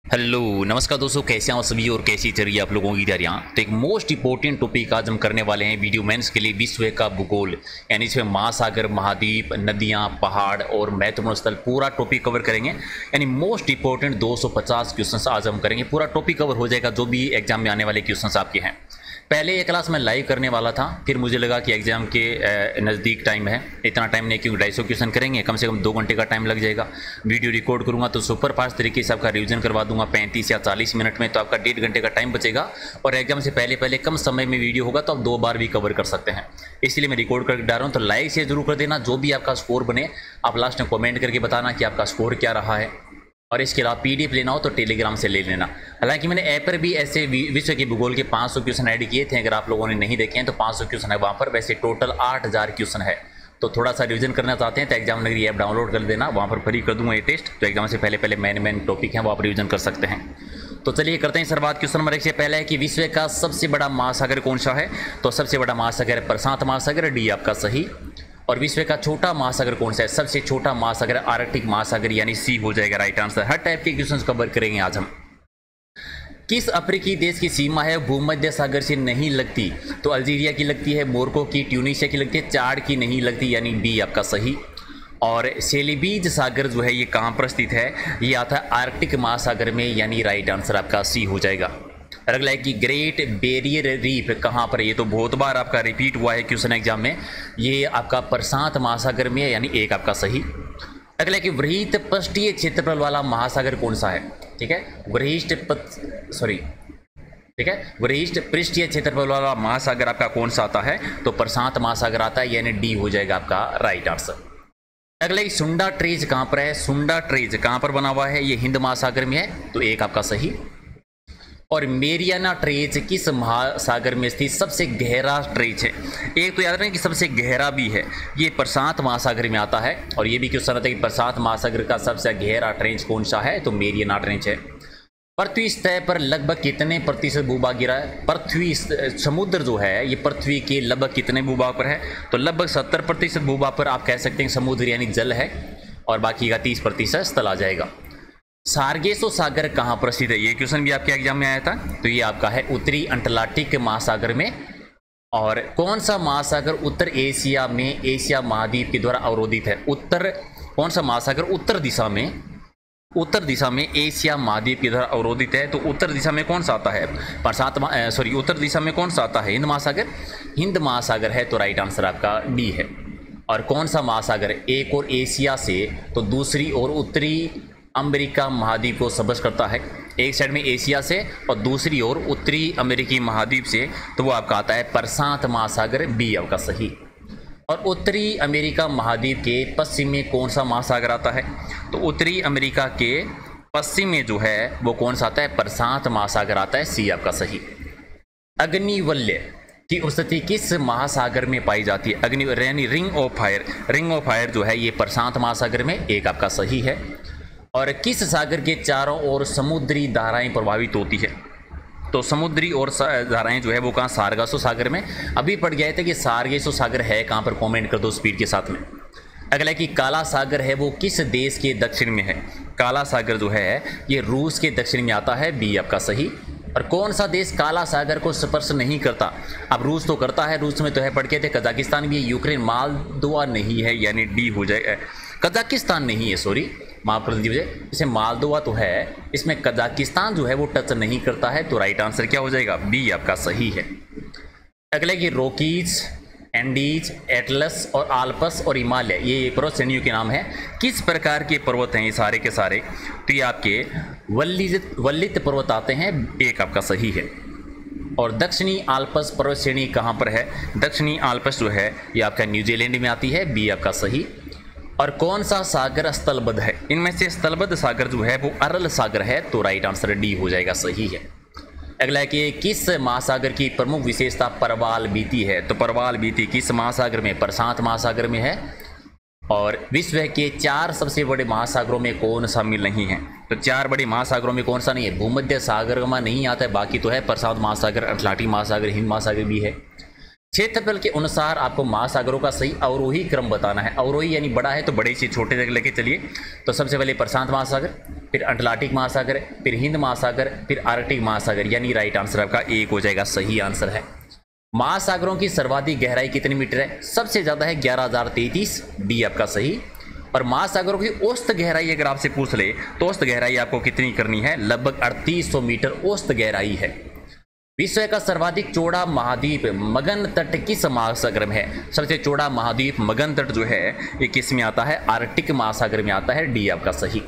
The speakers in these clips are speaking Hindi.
हेलो नमस्कार दोस्तों, कैसे हैं आप सभी और कैसी चल रही है आप लोगों की तैयारियां। तो एक मोस्ट इंपॉर्टेंट टॉपिक आज हम करने वाले हैं वीडियो मेंस के लिए, विश्व का भूगोल, यानी इसमें महासागर, महाद्वीप, नदियां, पहाड़ और महत्वपूर्ण स्थल पूरा टॉपिक कवर करेंगे। यानी मोस्ट इंपॉर्टेंट 250 क्वेश्चंस आज हम करेंगे, पूरा टॉपिक कवर हो जाएगा जो भी एग्जाम में आने वाले क्वेश्चंस आपके हैं। पहले ये क्लास मैं लाइव करने वाला था, फिर मुझे लगा कि एग्जाम के नज़दीक टाइम है, इतना टाइम नहीं, क्योंकि 250 क्वेश्चन करेंगे, कम से कम 2 घंटे का टाइम लग जाएगा। वीडियो रिकॉर्ड करूंगा तो सुपर फास्ट तरीके से आपका रिवीजन करवा दूंगा 35 या 40 मिनट में, तो आपका 1.5 घंटे का टाइम बचेगा। और एग्जाम से पहले पहले कम समय में वीडियो होगा तो आप 2 बार भी कवर कर सकते हैं, इसलिए मैं रिकॉर्ड करके डाल रहा हूँ। तो लाइक शेयर जरूर कर देना, जो भी आपका स्कोर बने आप लास्ट में कॉमेंट करके बताना कि आपका स्कोर क्या रहा है। और इसके अलावा पीडीएफ लेना हो तो टेलीग्राम से ले लेना। हालांकि मैंने ऐप पर भी ऐसे विश्व के भूगोल के 500 क्वेश्चन ऐड किए थे, अगर आप लोगों ने नहीं देखे हैं तो 500 क्वेश्चन है वहाँ पर। वैसे टोटल 8000 क्वेश्चन है, तो थोड़ा सा रिवीजन करना चाहते हैं तो एग्जाम नगरी ऐप डाउनलोड कर देना, वहाँ पर फ्री कर दूंगा ये टेस्ट। तो एग्जाम से पहले पहले मेन टॉपिक हैं वो आप रिवीजन कर सकते हैं। तो चलिए करते हैं शुरुआत। क्वेश्चन नंबर 1 से पहला है कि विश्व का सबसे बड़ा महासागर कौन सा है। तो सबसे बड़ा महासागर है प्रशांत महासागर, डी आपका सही। और विश्व का छोटा महासागर कौन सा है। सबसे छोटा महासागर आर्कटिक महासागर, यानी सी हो जाएगा राइट आंसर। हर टाइप के क्वेश्चंस कवर करेंगे आज हम। किस अफ्रीकी देश की सीमा है भूमध्य सागर से नहीं लगती। तो अल्जीरिया की लगती है, मोरक्को की, ट्यूनीशिया की लगती है, चाड की नहीं लगती, यानी डी आपका सही। और सेलिबीज सागर जो है ये कहाँ पर स्थित है, ये आता है आर्कटिक महासागर में, यानी राइट आंसर आपका सी हो जाएगा। अगला है कि ग्रेट बैरियर रीफ कहाँ पर है। ये तो बहुत बार आपका रिपीट हुआ है क्वेश्चन एग्जाम में, ये आपका प्रशांत महासागर में है, यानी एक आपका सही। अगला है कि वृहत पृष्ठीय क्षेत्रफल वाला महासागर कौन सा है। ठीक है, वृहत पृष्ठीय क्षेत्रफल वाला महासागर आपका कौन सा आता है। तो प्रशांत महासागर आता है, यानी डी हो जाएगा आपका राइट आंसर। अगला है सुंडा ट्रेज कहाँ पर है। सुंडा ट्रेज कहाँ पर बना हुआ है, ये हिंद महासागर में है, तो एक आपका सही। और मेरियाना ट्रेज किस महासागर में स्थित सबसे गहरा ट्रेज है। एक तो याद रखें कि सबसे गहरा भी है, ये प्रशांत महासागर में आता है। और ये भी क्वेश्चन आता है कि प्रशांत महासागर का सबसे गहरा ट्रेंच कौन सा है, तो मेरियाना ट्रेंच है। पृथ्वी सतह पर लगभग कितने प्रतिशत भूभाग गिरा है। पृथ्वी समुद्र जो है ये पृथ्वी के लगभग कितने भूभाग पर है। तो लगभग 70% भूभाग पर आप कह सकते हैं समुद्र यानी जल है, और बाकी का 30% स्थल आ जाएगा। सार्गेसो सागर कहाँ पर स्थित है, ये क्वेश्चन भी आपके एग्जाम में आया था, तो ये आपका है उत्तरी अंटार्कटिक महासागर में। और कौन सा महासागर उत्तर एशिया में एशिया महाद्वीप के द्वारा अवरोधित है। कौन सा महासागर उत्तर दिशा में एशिया महाद्वीप के द्वारा अवरोधित है। तो उत्तर दिशा में कौन सा आता है, उत्तर दिशा में कौन सा आता है, हिंद महासागर है, तो राइट आंसर आपका डी है। और कौन सा महासागर एक और एशिया से तो दूसरी ओर उत्तरी अमेरिका महाद्वीप को स्पर्श करता है। एक साइड में एशिया से और दूसरी ओर उत्तरी अमेरिकी महाद्वीप से, तो वो आपका आता है प्रशांत महासागर, बी आपका सही। और उत्तरी अमेरिका महाद्वीप के पश्चिम में कौन सा महासागर आता है। तो उत्तरी अमेरिका के पश्चिम में जो है वो कौन सा आता है, प्रशांत महासागर आता है, सी आपका सही। अग्निवल्य की स्थिति किस महासागर में पाई जाती है। अग्निवल्य यानी रिंग ऑफ फायर जो है ये प्रशांत महासागर में, एक आपका सही है। और किस सागर के चारों ओर समुद्री धाराएं प्रभावित होती है। तो समुद्री और धाराएं जो है वो कहाँ, सारगासो सागर में। अभी पढ़ गए थे कि सारगासो सागर है कहाँ पर, कमेंट कर दो स्पीड के साथ में। अगला है कि काला सागर है वो किस देश के दक्षिण में है। काला सागर जो है ये रूस के दक्षिण में आता है, बी आपका सही। और कौन सा देश काला सागर को स्पर्श नहीं करता। अब रूस तो करता है, रूस में तो है पढ़ के थे, कजाकिस्तान भी है, यूक्रेन, मालदोवा नहीं है, यानी डी हो जाएगा। कजाकिस्तान नहीं है, सॉरी माफ कर दीजिए, इसे मालदोवा तो है, इसमें कजाकिस्तान जो है वो टच नहीं करता है, तो राइट आंसर क्या हो जाएगा, बी आपका सही है। अगले की रॉकीज, एंडीज, एटलस और आल्पस और हिमालय, ये पर्वत श्रेणियों के नाम है। किस प्रकार के पर्वत हैं ये सारे के सारे, तो ये आपके वल्लित पर्वत आते हैं, एक आपका सही है। और दक्षिणी आल्पस पर्वत श्रेणी कहाँ पर है। दक्षिणी आल्पस जो है ये आपका न्यूजीलैंड में आती है, बी आपका सही। और कौन सा सागर स्थलबद्ध है। इनमें से स्थलबद्ध सागर जो है वो अरल सागर है, तो राइट आंसर डी हो जाएगा, सही है। अगला है कि किस महासागर की प्रमुख विशेषता परवाल बीती है। तो परवाल बीती किस महासागर में, प्रशांत महासागर में है। और विश्व के 4 सबसे बड़े महासागरों में कौन शामिल नहीं है। तो 4 बड़े महासागरों में कौन सा नहीं है, भूमध्य सागर में नहीं आता है, बाकी तो है प्रशांत महासागर, अटलांटिक महासागर, हिंद महासागर भी है। क्षेत्रफल के अनुसार आपको महासागरों का सही अवरोही क्रम बताना है। अवरोही यानी बड़ा है तो बड़े से छोटे तक लेके चलिए। तो सबसे पहले प्रशांत महासागर, फिर अटलांटिक महासागर, फिर हिंद महासागर, फिर आर्कटिक महासागर, यानी राइट आंसर आपका एक हो जाएगा, सही आंसर है। महासागरों की सर्वाधिक गहराई कितने मीटर है? सबसे ज्यादा है 11,033, डी आपका सही। और महासागरों की औसत गहराई अगर आपसे पूछ ले तो औसत गहराई आपको कितनी करनी है? लगभग 3800 मीटर औसत गहराई है। विश्व का सर्वाधिक चौड़ा महाद्वीप मगन तट किस महासागर में है? सबसे चौड़ा महाद्वीप मगन तट जो है ये किस में आता है? आर्कटिक महासागर में आता है, डी आपका सही।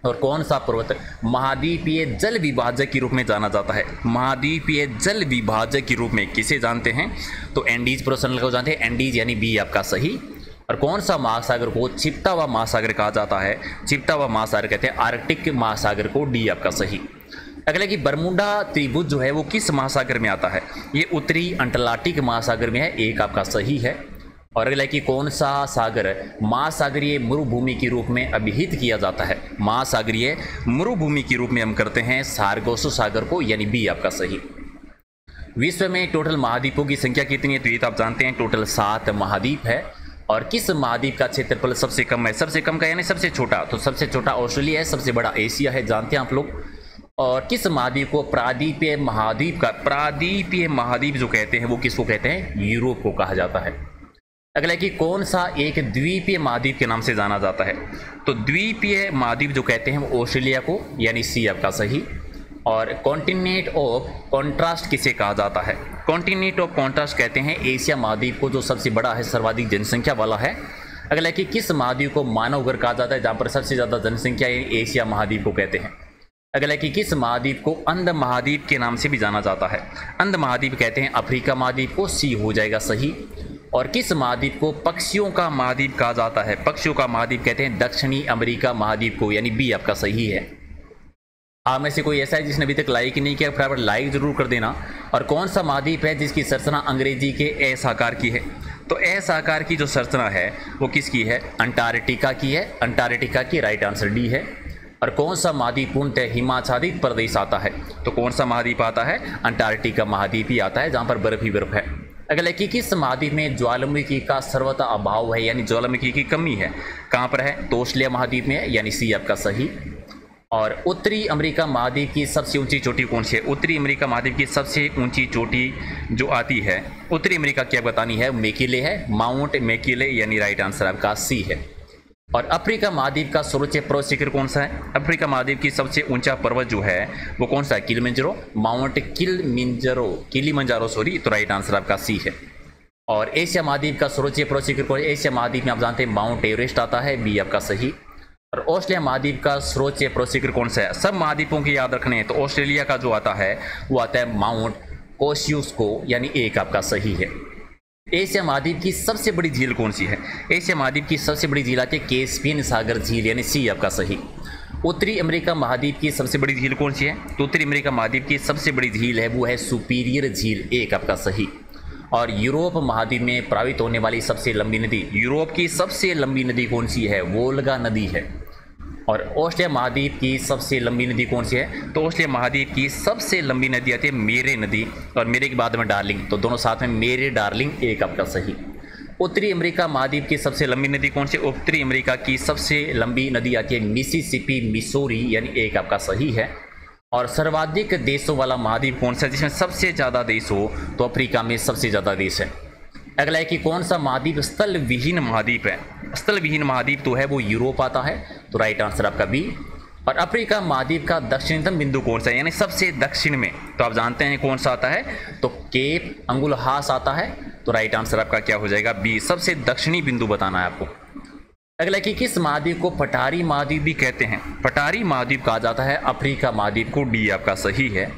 और कौन सा पर्वत महाद्वीपीय जल विभाजक के रूप में जाना जाता है? महाद्वीपीय जल विभाजक के रूप में किसे जानते हैं? तो एंडीज पर्वतश्रृंखला को जानते हैं, एंडीज यानी बी आपका सही। और कौन सा महासागर को छिपता हुआ महासागर कहा जाता है? छिपता हुआ महासागर कहते हैं आर्कटिक महासागर को, डी आपका सही। अगला कि बरमुडा त्रिभुज जो है वो किस महासागर में आता है? ये उत्तरी अटलांटिक महासागर में है, एक आपका सही है। और अगला कि कौन सा सागर महासागरीय मरुभूमि के रूप में अभिहित किया जाता है? महासागरीय मरुभूमि के रूप में हम करते हैं सार्गोसो सागर को, यानी बी आपका सही। विश्व में टोटल महाद्वीपों की संख्या कितनी है? तो ये तो आप जानते हैं टोटल 7 महाद्वीप है। और किस महाद्वीप का क्षेत्रफल सबसे कम है? सबसे कम का यानी सबसे छोटा, तो सबसे छोटा ऑस्ट्रेलिया है, सबसे बड़ा एशिया है, जानते हैं आप लोग। और किस महाद्वीप को प्रायद्वीपीय महाद्वीप का, प्रायद्वीपीय महाद्वीप जो कहते हैं वो किसको कहते हैं? यूरोप को कहा जाता है। अगला कि कौन सा एक द्वीपीय महाद्वीप के नाम से जाना जाता है? तो द्वीपीय महाद्वीप जो कहते हैं वो ऑस्ट्रेलिया को, यानी सी आपका सही। और कॉन्टिनेंट ऑफ कॉन्ट्रास्ट किसे कहा जाता है? कॉन्टिनेंट ऑफ कॉन्ट्रास्ट कहते हैं एशिया महाद्वीप को, जो सबसे बड़ा है, सर्वाधिक जनसंख्या वाला है। अगला कि किस महाद्वीप को मानव घर कहा जाता है? जहाँ पर सबसे ज़्यादा जनसंख्या है, एशिया महाद्वीप को कहते हैं। अगला कि किस महाद्वीप को अंध महाद्वीप के नाम से भी जाना जाता है? अंध महाद्वीप कहते हैं अफ्रीका महाद्वीप को, सी हो जाएगा सही। और किस महाद्वीप को पक्षियों का महाद्वीप कहा जाता है? पक्षियों का महाद्वीप कहते हैं दक्षिणी अमेरिका महाद्वीप को, यानी बी आपका सही है। आप में से कोई ऐसा है जिसने अभी तक लाइक नहीं किया? फटाफट लाइक जरूर कर देना। और कौन सा महाद्वीप है जिसकी संरचना अंग्रेजी के एस आकार की है? तो एस आकार की जो संरचना है वो किसकी है? अंटार्कटिका की है, अंटार्कटिका की, राइट आंसर डी है। और कौन सा महाद्वीप पूर्णतः हिमाच्छादित प्रदेश आता है? तो कौन सा महाद्वीप आता है? अंटार्कटिका महाद्वीप ही आता है, जहाँ पर बर्फ ही बर्फ है। अगला कि किस महाद्वीप में ज्वालामुखी का सर्वथा अभाव है, यानी ज्वालामुखी की कमी है? कहाँ पर है? तो ऑस्ट्रेलिया महाद्वीप में है, यानी सी आपका सही। और उत्तरी अमेरिका महाद्वीप की सबसे ऊंची चोटी कौन सी है? उत्तरी अमेरिका महाद्वीप की सबसे ऊंची चोटी जो आती है उत्तरी अमेरिका की, बतानी है, मैकिले है, माउंट मैकिले, यानी राइट आंसर आपका सी है। और अफ्रीका महाद्वीप का सर्वोच्च पर्वत शिखर कौन सा है? अफ्रीका महाद्वीप की सबसे ऊंचा पर्वत जो है वो कौन सा है? किलिमंजारो, माउंट किलिमंजारो सॉरी, तो राइट आंसर आपका सी है। और एशिया महाद्वीप का सर्वोच्च पर्वत शिखर कौन है? एशिया महाद्वीप में आप जानते हैं माउंट एवरेस्ट आता है, बी आपका सही। और ऑस्ट्रेलिया महाद्वीप का सर्वोच्च पर्वत शिखर कौन सा है? सब महाद्वीपों के याद रखने हैं, तो ऑस्ट्रेलिया का जो आता है वो आता है माउंट कोस्युस्को, यानी एक आपका सही है। एशिया महाद्वीप की सबसे बड़ी झील कौन सी है? एशिया महाद्वीप की सबसे बड़ी झील आती है कैस्पियन सागर झील, यानी सी आपका सही। उत्तरी अमेरिका महाद्वीप की सबसे बड़ी झील कौन सी है? तो उत्तरी अमेरिका महाद्वीप की सबसे बड़ी झील है वो है सुपीरियर झील, एक आपका सही। और यूरोप महाद्वीप में प्रवाहित होने वाली सबसे लंबी नदी, यूरोप की सबसे लंबी नदी कौन सी है? वोल्गा नदी है। और ऑस्ट्रेलिया महाद्वीप की सबसे लंबी नदी कौन सी है? तो ऑस्ट्रेलिया महाद्वीप की सबसे लंबी नदी आती है मेरे नदी, और मेरे के बाद में डार्लिंग, तो दोनों साथ में मेरे डार्लिंग, एक आपका सही। उत्तरी अमेरिका महाद्वीप की सबसे लंबी नदी कौन सी? उत्तरी अमेरिका की सबसे लंबी नदी आती है मिसिसिपी, मिसोरी, यानी एक आपका सही है। और सर्वाधिक देशों वाला महाद्वीप कौन सा है जिसमें सबसे ज़्यादा देश हो? तो अफ्रीका में सबसे ज़्यादा देश है। अगला है कि कौन सा महाद्वीप स्थल विहीन महाद्वीप है? स्थल विहीन महाद्वीप तो है वो यूरोप आता है, तो राइट आंसर आपका बी। और अफ्रीका महाद्वीप का दक्षिणतम बिंदु कौन सा है, यानी सबसे दक्षिण में? तो आप जानते हैं कौन सा आता है? तो केप अंगुलहास आता है, तो राइट आंसर आपका क्या हो जाएगा? बी, सबसे दक्षिणी बिंदु बताना है आपको। अगला कि किस महाद्वीप को पठारी महाद्वीप भी कहते हैं? पठारी महाद्वीप कहा जाता है अफ्रीका महाद्वीप को, डी आपका सही है।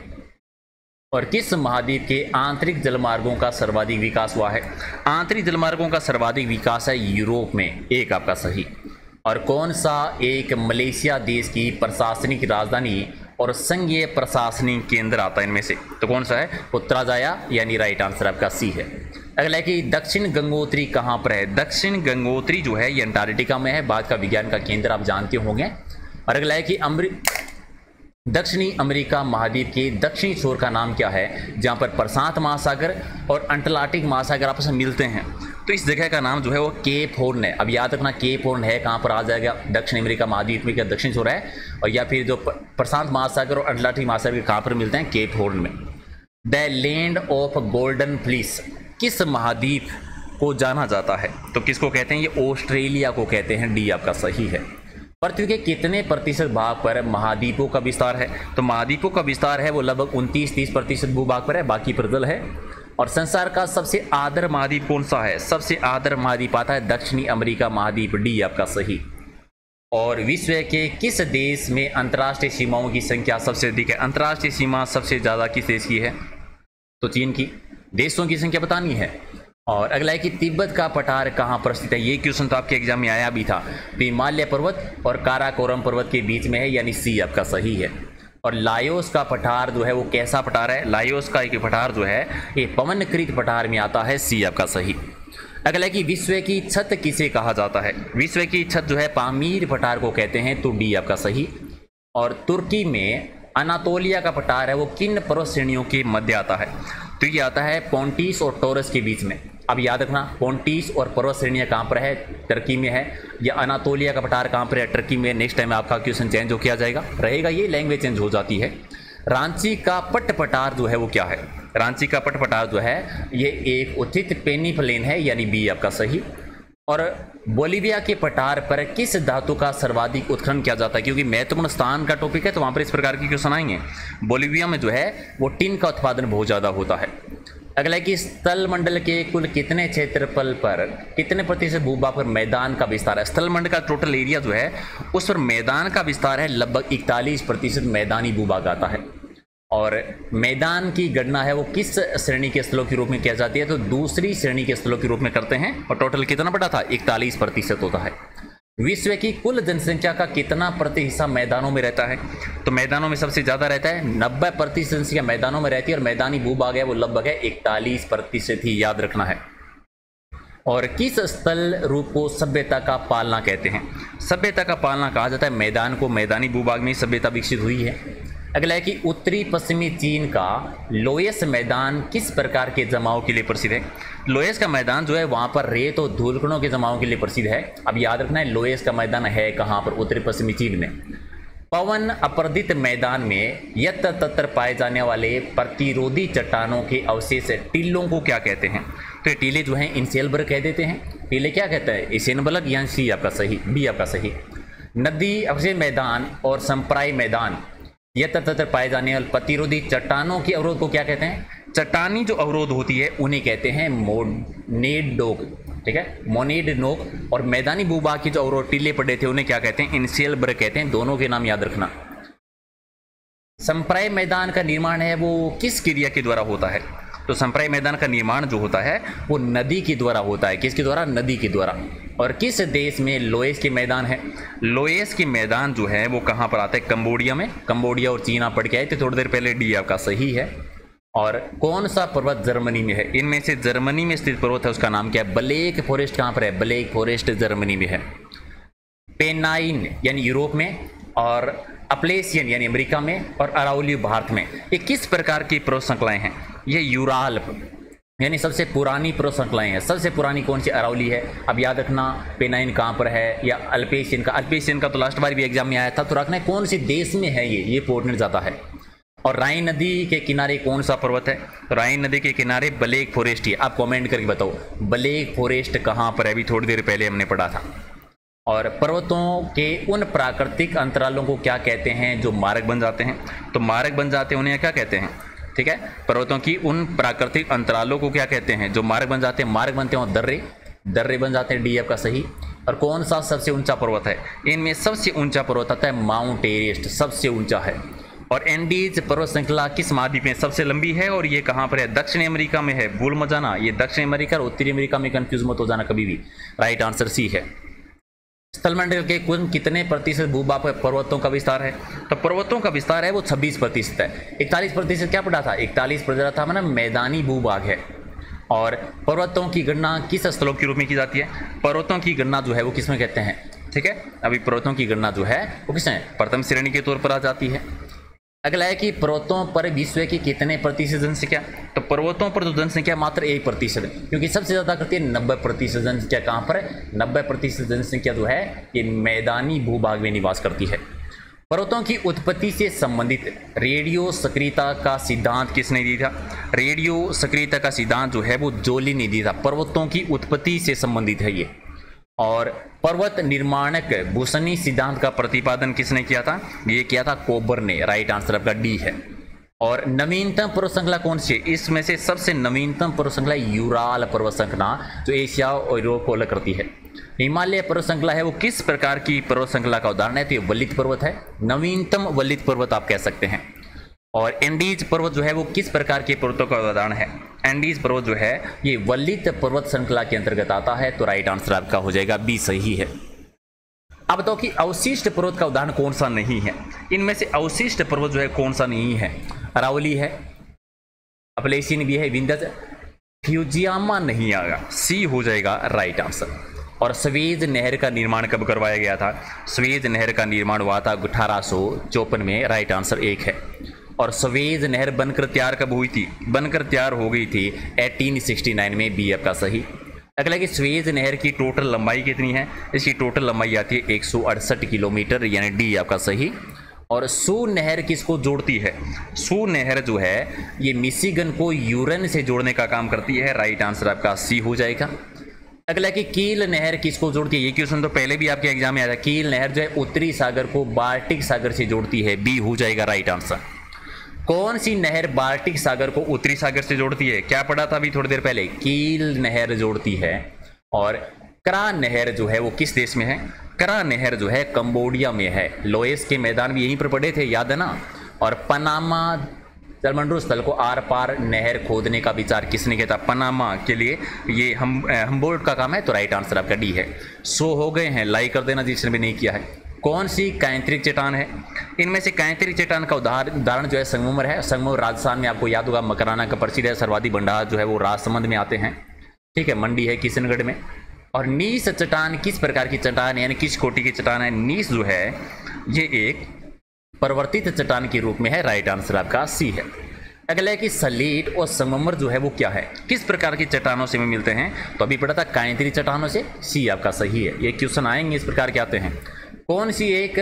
और किस महाद्वीप के आंतरिक जलमार्गों का सर्वाधिक विकास हुआ है? आंतरिक जलमार्गों का सर्वाधिक विकास है यूरोप में, एक आपका सही। और कौन सा एक मलेशिया देश की प्रशासनिक राजधानी और संघीय प्रशासनिक केंद्र आता है इनमें से? तो कौन सा है? पुत्राजाया, यानी राइट आंसर आपका सी है। अगला है कि दक्षिण गंगोत्री कहाँ पर है? दक्षिण गंगोत्री जो है ये अंटार्कटिका में है, बाद का विज्ञान का केंद्र आप जानते होंगे। और अगला है कि दक्षिणी अमेरिका महाद्वीप के दक्षिणी छोर का नाम क्या है, जहाँ पर प्रशांत महासागर और अटलांटिक महासागर आपस में मिलते हैं? तो इस जगह का नाम जो है वो केप हॉर्न है। अब याद रखना केप हॉर्न है कहाँ पर आ जाएगा, दक्षिण अमेरिका महाद्वीप में, क्या दक्षिण छोर है, और या फिर जो प्रशांत महासागर और अटलांटिक महासागर कहाँ पर मिलते हैं, केप हॉर्न में। The land of golden fleece किस महाद्वीप को जाना जाता है, तो किसको कहते हैं, ये ऑस्ट्रेलिया को कहते हैं। डी आपका सही है। पृथ्वी के कितने प्रतिशत भाग पर महाद्वीपों का विस्तार है, तो महाद्वीपों का विस्तार है वो लगभग 29-30% भूभाग पर है, बाकी पर जल है। और संसार का सबसे आर्द्र महाद्वीप कौन सा है, सबसे आर्द्र महाद्वीप आता है दक्षिणी अमेरिका महाद्वीप। डी आपका सही। और विश्व के किस देश में अंतर्राष्ट्रीय सीमाओं की संख्या सबसे अधिक है, अंतर्राष्ट्रीय सीमा सबसे ज़्यादा किस देश की है, तो चीन की। देशों की संख्या बतानी है। और अगला है कि तिब्बत का पठार कहाँ पर स्थित है, ये क्वेश्चन तो आपके एग्जाम में आया भी था। हिमालय पर्वत और काराकोरम पर्वत के बीच में है, यानी सी आपका सही है। और लायोस का पठार जो है वो कैसा पठार है, लायोस का एक पठार जो है ये पवनकृत पठार में आता है। सी आपका सही। अगला है कि विश्व की छत किसे कहा जाता है, विश्व की छत जो है पामीर पठार को कहते हैं। तो डी आपका सही। और तुर्की में अनातोलिया का पठार है वो किन पर्वत श्रेणियों के मध्य आता है, तो ये आता है पोंटिस और टॉरस के बीच में। अब याद रखना पोंटिस और पर्वत श्रेणियाँ कहाँ पर है, टर्की में है, या अनातोलिया का पठार कहाँ पर है, टर्की में। नेक्स्ट टाइम आपका क्वेश्चन चेंज हो किया जाएगा, रहेगा ये, लैंग्वेज चेंज हो जाती है। रांची का पट पठार जो है वो क्या है, रांची का पट पठार जो है ये एक उचित पेनिप्लेन है, यानी बी आपका सही। और बोलिविया के पठार पर किस धातु का सर्वाधिक उत्खनन किया जाता है, क्योंकि महत्वपूर्ण स्थान का टॉपिक है तो वहाँ पर इस प्रकार के क्वेश्चन आएंगे। बोलिविया में जो है वो टिन का उत्पादन बहुत ज़्यादा होता है। अगला है कि स्थल मंडल के कुल कितने क्षेत्रफल पर कितने प्रतिशत भूभाग पर मैदान का विस्तार है, स्थल मंडल का टोटल एरिया जो है उस पर मैदान का विस्तार है लगभग 41% मैदानी भूभाग आता है। और मैदान की गणना है वो किस श्रेणी के स्थलों के रूप में किया जाती है, तो दूसरी श्रेणी के स्थलों के रूप में करते हैं। और टोटल कितना बड़ा था, 41% होता है। विश्व की कुल जनसंख्या का कितना प्रति हिस्सा मैदानों में रहता है, तो मैदानों में सबसे ज़्यादा रहता है, 90% जनसंख्या मैदानों में रहती है। और मैदानी भूभाग है वो लगभग है 41% ही, याद रखना है। और किस स्थल रूप को सभ्यता का पालना कहते हैं, सभ्यता का पालना कहा जाता है मैदान को, मैदानी भूभाग में सभ्यता विकसित हुई है। अगला है कि उत्तरी पश्चिमी चीन का लोयस मैदान किस प्रकार के जमाव के लिए प्रसिद्ध है, लोयस का मैदान जो है वहाँ पर रेत और धूलकणों के जमाव के लिए प्रसिद्ध है। अब याद रखना है लोयस का मैदान है कहाँ पर, उत्तरी पश्चिमी चीन में। पवन अपर्दित मैदान में यत्र तत्र पाए जाने वाले प्रतिरोधी चट्टानों के अवशेष टीलों को क्या कहते हैं, तो ये टीले जो हैं इंसेलबर्ग कह देते हैं। टीले क्या कहते हैं, इसेनबर्ग, या सी आपका सही, बी आपका सही। नदी अवशेष मैदान और संप्राय मैदान यत्र तत्र पाए जाने वाले प्रतिरोधी चट्टानों के अवरोध को क्या कहते हैं, चट्टानी जो अवरोध होती है उन्हें कहते हैं मोनेडोग, ठीक है, मोनेडनोग। और मैदानी भूभाग की जो अवरोध टीले पड़े थे उन्हें क्या कहते हैं, इंसेलबर्ग कहते हैं। दोनों के नाम याद रखना। संप्राय मैदान का निर्माण है वो किस क्रिया के द्वारा होता है, तो संप्राय मैदान का निर्माण जो होता है वो नदी के द्वारा होता है। किसके द्वारा, नदी के द्वारा। और किस देश में लोयस के मैदान है, लोयस के मैदान जो है वो कहाँ पर आता है, कंबोडिया में। कंबोडिया और चीन आप पढ़ के आए थे थोड़ी देर पहले, डी आपका सही है। और कौन सा पर्वत जर्मनी में है, इनमें से जर्मनी में स्थित पर्वत है उसका नाम क्या है, ब्लैक फॉरेस्ट कहाँ पर है, ब्लैक फॉरेस्ट जर्मनी में है। पेनाइन यानी यूरोप में, और अपलेशियन यानी अमेरिका में, और अरावली भारत में। ये किस प्रकार की पर्वत श्रृंखलाएं हैं, ये यूराल्प यानी सबसे पुरानी पर्वत श्रृंखलाएं हैं। सबसे पुरानी कौन सी, अरावली है। अब याद रखना पेनाइन कहाँ पर है, या अल्पेशियन का तो लास्ट बार भी एग्जाम में आया था, तो रखना है कौन से देश में है, ये इंपॉर्टेंट जाता है। और राइन नदी के किनारे कौन सा पर्वत है, तो राइन नदी के किनारे ब्लैक फॉरेस्ट है। आप कमेंट करके बताओ ब्लैक फॉरेस्ट कहाँ पर है, अभी थोड़ी देर पहले हमने पढ़ा था। और पर्वतों के उन प्राकृतिक अंतरालों को क्या कहते हैं जो मार्ग बन जाते हैं, तो मार्ग बन जाते हैं उन्हें क्या कहते हैं, ठीक है। पर्वतों की उन प्राकृतिक अंतरालों को क्या कहते हैं जो मार्ग बन जाते हैं, मार्ग बनते हैं दर्रे बन जाते हैं, डी आपका सही। और कौन सा सबसे ऊंचा पर्वत है, इनमें सबसे ऊंचा पर्वत आता है माउंट एवरेस्ट, सबसे ऊंचा है। और एंडीज पर्वत श्रृंखला किस महाद्वीप में सबसे लंबी है, और ये कहाँ पर है, दक्षिण अमेरिका में है। भूल मत जाना, ये दक्षिण अमेरिका और उत्तरी अमेरिका में कंफ्यूज मत हो जाना कभी भी। राइट आंसर सी है। स्थलमंडल के कुल कितने प्रतिशत भूभाग पर पर्वतों का विस्तार है, तो पर्वतों का विस्तार है वो 26% है। 41% क्या पड़ा था, 41% था मतलब मैदानी भूभाग है। और पर्वतों की गणना किस स्थलों के रूप में की जाती है, पर्वतों की गणना जो है वो किसमें कहते हैं, ठीक है। अभी पर्वतों की गणना जो है वो किसमें प्रथम श्रेणी के तौर पर आ जाती है। अगला है कि पर्वतों पर विश्व की कितने प्रतिशत जनसंख्या। तो पर्वतों पर जो जनसंख्या मात्र 1% है, क्योंकि सबसे ज़्यादा करती है 90% जनसंख्या कहाँ पर है, 90% जनसंख्या जो है ये मैदानी भूभाग में निवास करती है। पर्वतों की उत्पत्ति से संबंधित रेडियो सक्रियता का सिद्धांत किसने दिया था। रेडियो सक्रियता का सिद्धांत जो है वो जोली ने दिया था। पर्वतों की उत्पत्ति से संबंधित है ये। और पर्वत निर्माणक भूषणी सिद्धांत का प्रतिपादन किसने किया था, ये किया था कोबर ने। राइट आंसर आपका डी है। और नवीनतम पर्वत श्रृंखला कौन सी है, इसमें से सबसे नवीनतम पर्वत श्रृंखला यूराल पर्वत श्रृंखला जो एशिया और यूरोप को अलग करती है। हिमालय पर्वत श्रृंखला है वो किस प्रकार की पर्वत श्रृंखला का उदाहरण है, तो ये वलित पर्वत है, नवीनतम वलित पर्वत आप कह सकते हैं। और एंडीज पर्वत जो है वो किस प्रकार के पर्वतों का उदाहरण है, एंडीज पर्वत जो है ये वलित पर्वत श्रृंखला के अंतर्गत आता है। तो राइट आंसर आपका हो जाएगा बी सही है। अब बताओ कि अवशिष्ट पर्वत का उदाहरण कौन सा नहीं है। इनमें से अवशिष्ट पर्वत जो है कौन सा नहीं है, अरावली है, अपलेशियन भी है, विंध्याचल, फ्यूजियामा नहीं आएगा, सी हो जाएगा राइट आंसर। और स्वेज नहर का निर्माण कब करवाया गया था, स्वेज नहर का निर्माण हुआ था 1854 में। राइट आंसर 1 है। और स्वेज नहर बनकर तैयार कब हुई थी, बनकर तैयार हो गई थी 1869 में, बी आपका सही। अगला कि स्वेज नहर की टोटल लंबाई कितनी है, इसकी टोटल लंबाई आती है 168 किलोमीटर, यानी डी आपका सही। और सू नहर किसको जोड़ती है, सू नहर जो है ये मिशिगन को यूरन से जोड़ने का काम करती है। राइट आंसर आपका सी हो जाएगा। अगला कि कील नहर किसको जोड़ती है, ये क्वेश्चन तो पहले भी आपके एग्जाम में आया था। कील नहर जो है उत्तरी सागर को बाल्टिक सागर से जोड़ती है, बी हो जाएगा राइट आंसर। कौन सी नहर बाल्टिक सागर को उत्तरी सागर से जोड़ती है, क्या पढ़ा था अभी थोड़ी देर पहले, कील नहर जोड़ती है। और करा नहर जो है वो किस देश में है, करा नहर जो है कंबोडिया में है। लोएस के मैदान भी यहीं पर पढ़े थे, याद है ना। और पनामा जलमंडल स्थल को आर पार नहर खोदने का विचार किसने किया था, पनामा के लिए ये हम्बोल्ट का काम है। तो राइट आंसर आपका डी है। 100 हो गए हैं, लाइक कर देना जिसने भी नहीं किया है। कौन सी कैंत्रिक चट्टान है, इनमें से कैंत्रिक चट्टान का उदाहरण जो है संगमरमर है। संगमरमर राजस्थान में आपको याद होगा मकराना का प्रसिद्ध है। सर्वाधिक भंडार जो है वो राजसमंद में आते हैं, ठीक है, मंडी है किशनगढ़ में। और नीस चट्टान किस प्रकार की चट्टान है, यानी किस कोटि की चट्टान है, नीस जो है ये एक परिवर्तित चट्टान के रूप में है। राइट आंसर आपका सी है। अगला है कि सलीट और संगमरमर जो है वो क्या है, किस प्रकार की चट्टानों से मिलते हैं, तो अभी पढ़ा था कैंत्रिक चट्टानों से, सी आपका सही है। ये क्वेश्चन आएंगे इस प्रकार के आते हैं। कौन सी एक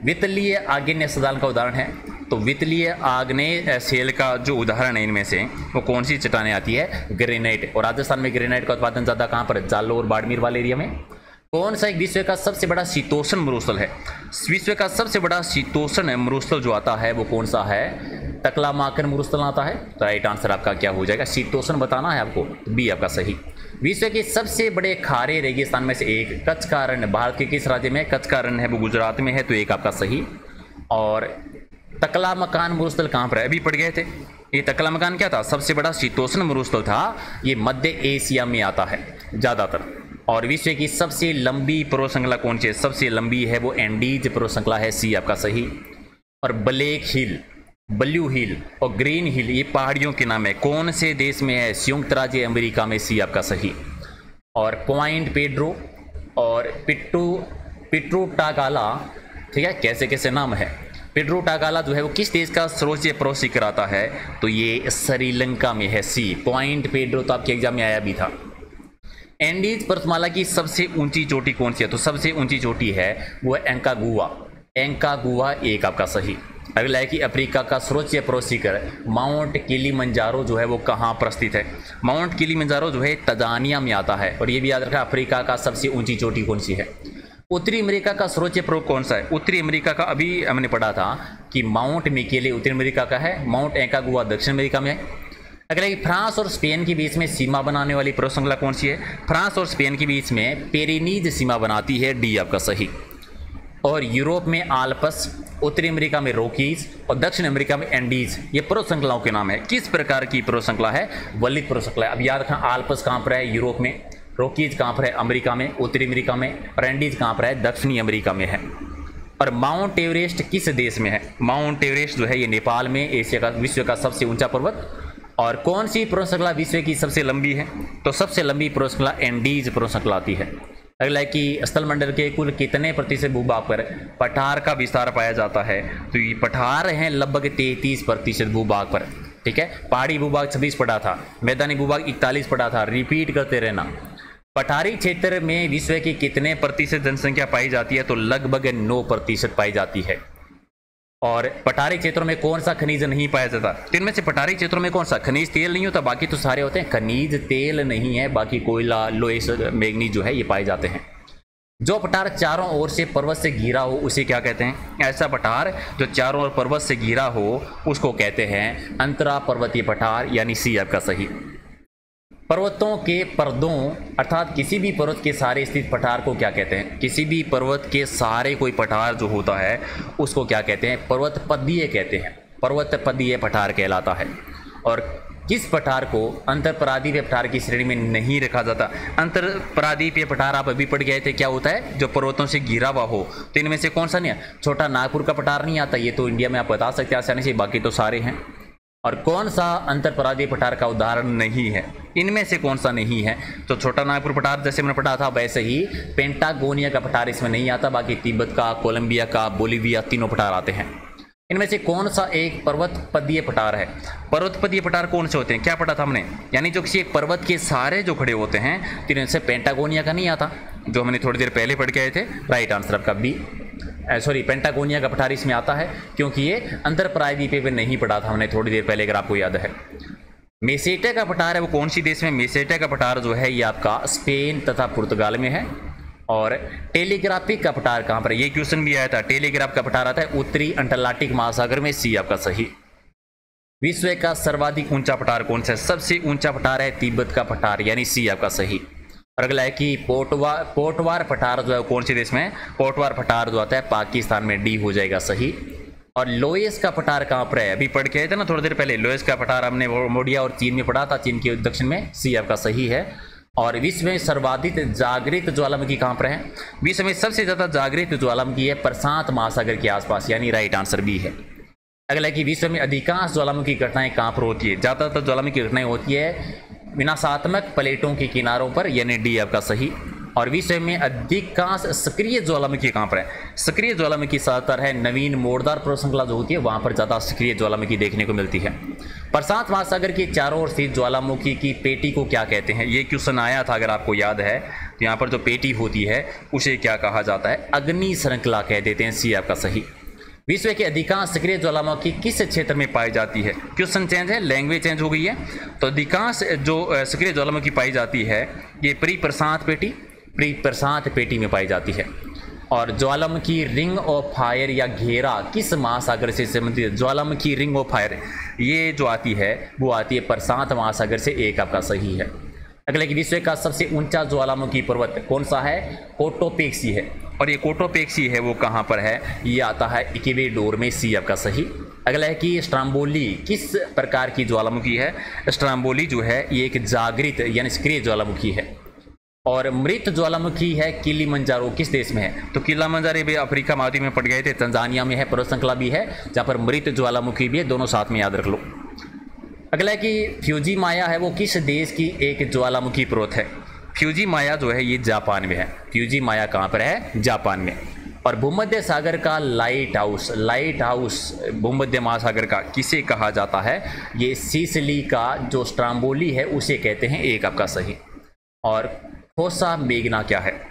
वितलीय आग्नेय सदाल का उदाहरण है, तो वितलीय आग्नेय सेल का जो उदाहरण है इनमें से वो कौन सी चट्टानें आती है, ग्रेनाइट। और राजस्थान में ग्रेनाइट का उत्पादन ज़्यादा कहाँ पर है, जालोर बाड़मेर वाले एरिया में। कौन सा एक विश्व का सबसे बड़ा शीतोष्ण मरुस्थल है, विश्व का सबसे बड़ा शीतोष्ण मरुस्थल जो आता है वो कौन सा है, टकलामाकन मरुस्थल आता है। तो राइट आंसर आपका क्या हो जाएगा, शीतोष्ण बताना है आपको, बी आपका सही। विश्व के सबसे बड़े खारे रेगिस्तान में से एक कच्छ का अरण्य भारत के किस राज्य में, कच्छ का अरण्य है वो गुजरात में है, तो एक आपका सही। और तकलामकान मरुस्थल कहाँ पर है, अभी पढ़ गए थे। ये तकलामकान क्या था, सबसे बड़ा शीतोष्ण मरुस्थल था, ये मध्य एशिया में आता है ज़्यादातर। और विश्व की सबसे लंबी पर्वत श्रृंखला कौन सी है, सबसे लंबी है वो एंडीज पर्वत श्रृंखला है, सी आपका सही। और ब्लैक हिल, ब्लू हिल और ग्रीन हिल ये पहाड़ियों के नाम है, कौन से देश में है, संयुक्त राज्य अमेरिका में, सी आपका सही। और पॉइंट पेड्रो और पिट्रू टागाला, ठीक है, कैसे कैसे नाम है। पिट्रू टागाला जो है वो किस देश का सर्वोच्च पर्वत शिखर आता है, तो ये श्रीलंका में है, सी। पॉइंट पेड्रो तो आपके एग्जाम में आया भी था। एंडीज पर्वतमाला की सबसे ऊंची चोटी कौन सी है, तो सबसे ऊंची चोटी है वो एंकागुआ, एंकागुआ एक आपका सही। अगला है कि अफ्रीका का सर्वोच्च पर्वत शिखर माउंट किलिमंजारो जो है वो कहाँ पर स्थित है, माउंट किलिमंजारो जो है तंजानिया में आता है। और ये भी याद रखा अफ्रीका का सबसे ऊंची चोटी कौन सी है। उत्तरी अमेरिका का सर्वोच्च पर्वत कौन सा है, उत्तरी अमेरिका का अभी हमने पढ़ा था कि माउंट मिकेले उत्तरी अमेरिका का है, माउंट एंकागुआ दक्षिण अमेरिका में है। अगला कि फ्रांस और स्पेन के बीच में सीमा बनाने वाली पर्वत श्रृंखला कौन सी है, फ्रांस और स्पेन के बीच में पेरिनीज सीमा बनाती है, डी आपका सही। और यूरोप में आल्पस, उत्तरी अमेरिका में रॉकीज और दक्षिण अमेरिका में एंडीज, ये पर्वत श्रृंखलाओं के नाम है। किस प्रकार की पर्वत श्रृंखला है, वलित पर्वत श्रृंखला है। अब याद रखना आल्पस कहाँ पर है, यूरोप में, रॉकीज कहाँ पर है, अमेरिका में, उत्तरी अमेरिका में, और एंडीज कहाँ पर है, दक्षिणी अमेरिका में है। और माउंट एवरेस्ट किस देश में है, माउंट एवरेस्ट जो है ये नेपाल में, एशिया का विश्व का सबसे ऊंचा पर्वत। और कौन सी पर्वत श्रृंखला विश्व की सबसे लंबी है, तो सबसे लंबी पर्वत श्रृंखला एंडीज पर्वत श्रृंखला आती है। अगला है कि स्थलमंडल के कुल कितने प्रतिशत भूभाग पर पठार का विस्तार पाया जाता है? तो ये पठार हैं लगभग 33% भूभाग पर। ठीक है, पहाड़ी भूभाग 26 पड़ा था, मैदानी भूभाग 41 पड़ा था। रिपीट करते रहना। पठारी क्षेत्र में विश्व की कितने प्रतिशत जनसंख्या पाई जाती है? तो लगभग 9% पाई जाती है। और पठारी क्षेत्रों में कौन सा खनिज नहीं पाया जाता? तो इनमें से पठारी क्षेत्रों में कौन सा? खनिज तेल नहीं होता, बाकी तो सारे होते हैं। खनिज तेल नहीं है, बाकी कोयला, लोहे, मैग्नीज जो है ये पाए जाते हैं। जो पठार चारों ओर से पर्वत से घिरा हो उसे क्या कहते हैं? ऐसा पठार जो चारों ओर पर्वत से घिरा हो उसको कहते हैं अंतरा पर्वतीय पठार, यानी सी आपका सही। पर्वतों के पर्दों अर्थात किसी भी पर्वत के सहारे स्थित पठार को क्या कहते हैं? किसी भी पर्वत के सहारे कोई पठार जो होता है उसको क्या कहते हैं? पर्वत पदीय कहते हैं। पर्वत पदीय पठार कहलाता है। और किस पठार को अंतरपरादीपीय पठार की श्रेणी में नहीं रखा जाता? अंतरपरादीपीय पठार आप अभी पढ़ गए थे, क्या होता है? जो पर्वतों से घिरा हुआ हो। तो इनमें से कौन सा नहीं है? छोटा नागपुर का पठार नहीं आता, ये तो इंडिया में आप बता सकते हैं आसानी से, बाकी तो सारे हैं। और कौन सा अंतरपरादीय पठार का उदाहरण नहीं है? इनमें से कौन सा नहीं है? तो छोटा नागपुर पठार जैसे मैंने पढ़ा था वैसे ही पेंटागोनिया का पठार इसमें नहीं आता, बाकी तिब्बत का, कोलंबिया का, बोलीविया, तीनों पठार आते हैं। इनमें से कौन सा एक पर्वतपदीय पठार है? पर्वतपदीय पठार कौन से होते हैं? क्या पढ़ा था हमने? यानी जो किसी एक पर्वत के सहारे जो खड़े होते हैं, तो इनसे पेंटागोनिया का नहीं आता, जो हमने थोड़ी देर पहले पढ़ के आए थे। राइट आंसर आपका बी, सॉरी पेंटागोनिया का पठार इसमें आता है, क्योंकि ये अंतरपरादीपीय पे नहीं पढ़ा था हमने थोड़ी देर पहले, अगर आपको याद है। मेसेटा का पठार है वो कौन सी देश में? मेसेटा का पठार जो है ये आपका स्पेन तथा पुर्तगाल में है। और टेलीग्राफिक का पठार कहाँ पर? ये क्वेश्चन भी आया था। टेलीग्राफ का पठार आता है उत्तरी अंटार्कटिक महासागर में, सी आपका सही। विश्व का सर्वाधिक ऊंचा पठार कौन सा है? सबसे ऊंचा पठार है तिब्बत का पठार, यानी सी आपका सही। और अगला है कि पोटवार पठार जो है कौन से देश में है? पोटवार पठार जो आता है पाकिस्तान में, डी हो जाएगा सही। और लोएस का पठार कहाँ पर है? अभी पढ़ के आए थे ना थोड़ी देर पहले, लोएस का पठार हमने मोडिया और चीन में पढ़ा था, चीन के दक्षिण में, सी आपका सही है। और विश्व में सर्वाधिक जागृत ज्वालामुखी कहाँ पर है? विश्व में सबसे ज्यादा जागृत ज्वालामुखी है प्रशांत महासागर के आसपास, यानी राइट आंसर बी है। अगला है कि विश्व में अधिकांश ज्वालामुखी घटनाएं कहाँ पर होती है? ज्यादातर ज्वालामुखी घटनाएं होती है विनाशात्मक प्लेटों के किनारों पर, यानी डी आपका सही। और विश्व में अधिकांश सक्रिय ज्वालामुखी कहाँ पर है? सक्रिय ज्वालामुखी ज्यादातर है नवीन मोड़दार पर्वत श्रृंखला जो होती है वहां पर ज्यादा सक्रिय ज्वालामुखी देखने को मिलती है। प्रशांत महासागर के चारों ओर स्थित ज्वालामुखी की पेटी को क्या कहते हैं? ये क्वेश्चन आया था, अगर आपको याद है। तो यहाँ पर जो पेटी होती है उसे क्या कहा जाता है? अग्नि श्रृंखला कह देते हैं, सी आपका सही। विश्व के अधिकांश सक्रिय ज्वालामुखी किस क्षेत्र में पाई जाती है? क्वेश्चन चेंज है, लैंग्वेज चेंज हो गई है। तो अधिकांश जो सक्रिय ज्वालामुखी पाई जाती है ये परिप्रशांत पेटी में पाई जाती है। और ज्वालामुखी रिंग ऑफ फायर या घेरा किस महासागर से संबंधित है? ज्वालामुखी रिंग ऑफ फायर ये जो आती है वो आती है प्रशांत महासागर से, एक आपका सही है। अगले कि विश्व का सबसे ऊंचा ज्वालामुखी पर्वत कौन सा है? कोटोपेक्सी है। और ये कोटोपेक्सी है वो कहाँ पर है? ये आता है इक्वेडोर में, सी आपका सही। अगला है कि स्ट्राम्बोली किस प्रकार की ज्वालामुखी है? स्ट्राम्बोली जो है ये एक जागृत यानी सक्रिय ज्वालामुखी है। और मृत ज्वालामुखी है किलिमंजारो किस देश में है? तो किलिमंजारो भी अफ्रीका महाद्वीप में पड़ गए थे, तंजानिया में है, पर्वत श्रृंखला भी है जहाँ पर मृत ज्वालामुखी भी है, दोनों साथ में याद रख लो। अगला है कि फ्यूजी माया है वो किस देश की एक ज्वालामुखी पर्वत है? फ्यूजी माया जो है ये जापान में है। फ्यूजी माया कहाँ पर है? जापान में। और भूमध्य सागर का लाइट हाउस भूमध्य महासागर का किसे कहा जाता है? ये सिसिली का जो स्ट्राम्बोली है उसे कहते हैं, एक आपका सही। और फोसा मेगना क्या है?